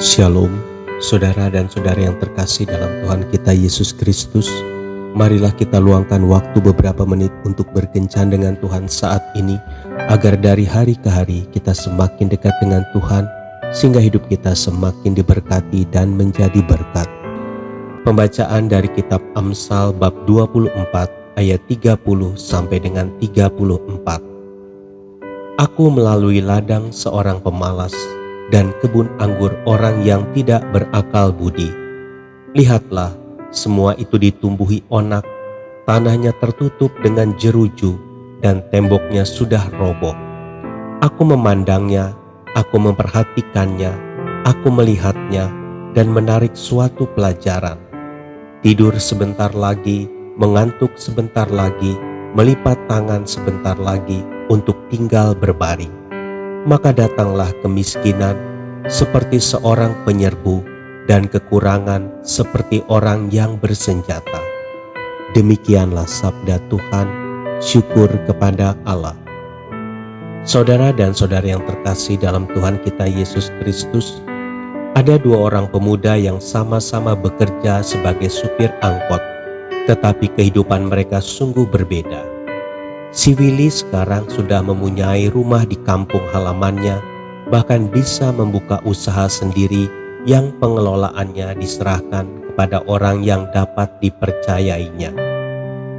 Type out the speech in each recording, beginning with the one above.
Shalom, saudara dan saudari yang terkasih dalam Tuhan kita Yesus Kristus. Marilah kita luangkan waktu beberapa menit untuk berkencan dengan Tuhan saat ini, agar dari hari ke hari kita semakin dekat dengan Tuhan, sehingga hidup kita semakin diberkati dan menjadi berkat. Pembacaan dari kitab Amsal bab 24 ayat 30 sampai dengan 34. Aku melalui ladang seorang pemalas dan kebun anggur orang yang tidak berakal budi. Lihatlah, semua itu ditumbuhi onak, tanahnya tertutup dengan jeruju, dan temboknya sudah roboh. Aku memandangnya, aku memperhatikannya, aku melihatnya, dan menarik suatu pelajaran. Tidur sebentar lagi, mengantuk sebentar lagi, melipat tangan sebentar lagi untuk tinggal berbaring. Maka datanglah kemiskinan seperti seorang penyerbu dan kekurangan seperti orang yang bersenjata. Demikianlah sabda Tuhan, syukur kepada Allah. Saudara dan saudari yang terkasih dalam Tuhan kita Yesus Kristus, ada dua orang pemuda yang sama-sama bekerja sebagai supir angkot, tetapi kehidupan mereka sungguh berbeda. Si Willy sekarang sudah mempunyai rumah di kampung halamannya, bahkan bisa membuka usaha sendiri yang pengelolaannya diserahkan kepada orang yang dapat dipercayainya.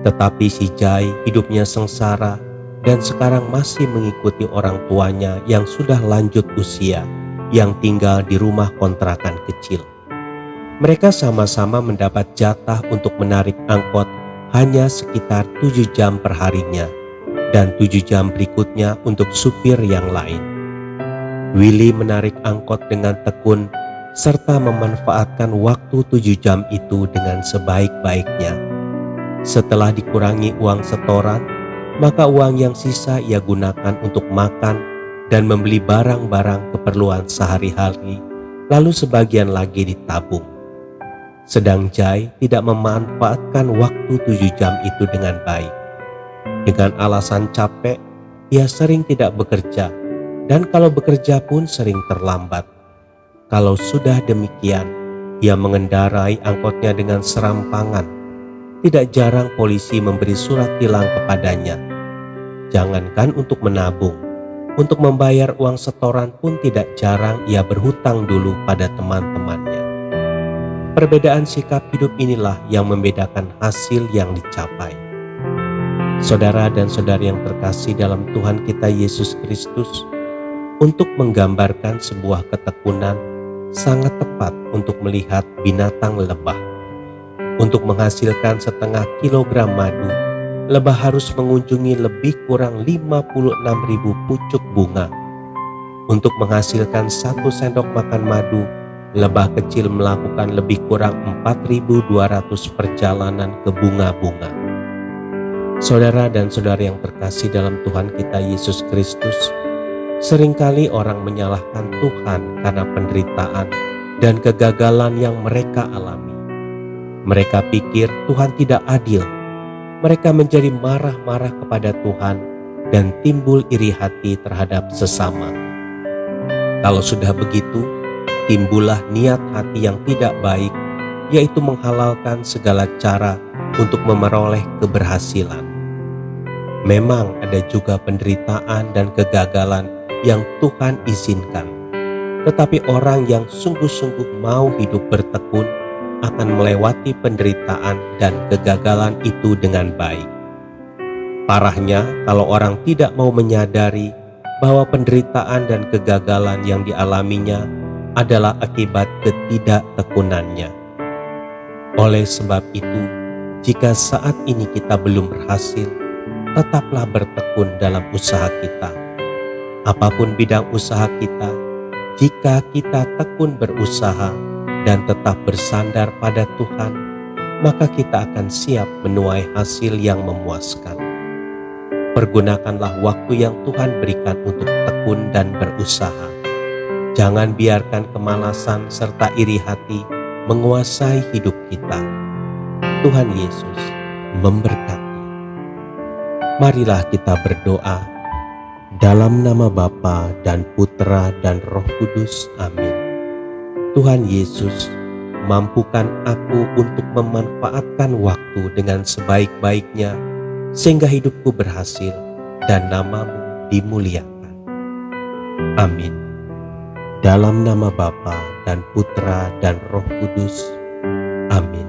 Tetapi si Jai hidupnya sengsara dan sekarang masih mengikuti orang tuanya yang sudah lanjut usia, yang tinggal di rumah kontrakan kecil. Mereka sama-sama mendapat jatah untuk menarik angkot hanya sekitar 7 jam per harinya, dan 7 jam berikutnya untuk supir yang lain. Willy menarik angkot dengan tekun serta memanfaatkan waktu 7 jam itu dengan sebaik-baiknya. Setelah dikurangi uang setoran, maka uang yang sisa ia gunakan untuk makan dan membeli barang-barang keperluan sehari-hari, lalu sebagian lagi ditabung. Sedang Jai tidak memanfaatkan waktu 7 jam itu dengan baik. Dengan alasan capek, ia sering tidak bekerja, dan kalau bekerja pun sering terlambat. Kalau sudah demikian, ia mengendarai angkotnya dengan serampangan. Tidak jarang polisi memberi surat tilang kepadanya. Jangankan untuk menabung, untuk membayar uang setoran pun tidak jarang ia berhutang dulu pada teman-temannya. Perbedaan sikap hidup inilah yang membedakan hasil yang dicapai. Saudara dan saudari yang terkasih dalam Tuhan kita Yesus Kristus, untuk menggambarkan sebuah ketekunan sangat tepat untuk melihat binatang lebah. Untuk menghasilkan setengah kilogram madu, lebah harus mengunjungi lebih kurang 56.000 pucuk bunga. Untuk menghasilkan 1 sendok makan madu, lebah kecil melakukan lebih kurang 4.200 perjalanan ke bunga-bunga. Saudara dan saudari yang terkasih dalam Tuhan kita Yesus Kristus, seringkali orang menyalahkan Tuhan karena penderitaan dan kegagalan yang mereka alami. Mereka pikir Tuhan tidak adil. Mereka menjadi marah-marah kepada Tuhan dan timbul iri hati terhadap sesama. Kalau sudah begitu, timbullah niat hati yang tidak baik, yaitu menghalalkan segala cara untuk memperoleh keberhasilan. Memang ada juga penderitaan dan kegagalan yang Tuhan izinkan, tetapi orang yang sungguh-sungguh mau hidup bertekun akan melewati penderitaan dan kegagalan itu dengan baik. Parahnya kalau orang tidak mau menyadari bahwa penderitaan dan kegagalan yang dialaminya adalah akibat ketidaktekunannya. Oleh sebab itu, jika saat ini kita belum berhasil, tetaplah bertekun dalam usaha kita. Apapun bidang usaha kita, jika kita tekun berusaha dan tetap bersandar pada Tuhan, maka kita akan siap menuai hasil yang memuaskan. Pergunakanlah waktu yang Tuhan berikan untuk tekun dan berusaha. Jangan biarkan kemalasan serta iri hati menguasai hidup kita. Tuhan Yesus memberkati. Marilah kita berdoa. Dalam nama Bapa dan Putra dan Roh Kudus. Amin. Tuhan Yesus, mampukan aku untuk memanfaatkan waktu dengan sebaik-baiknya, sehingga hidupku berhasil dan nama-Mu dimuliakan. Amin. Dalam nama Bapa dan Putra dan Roh Kudus. Amin.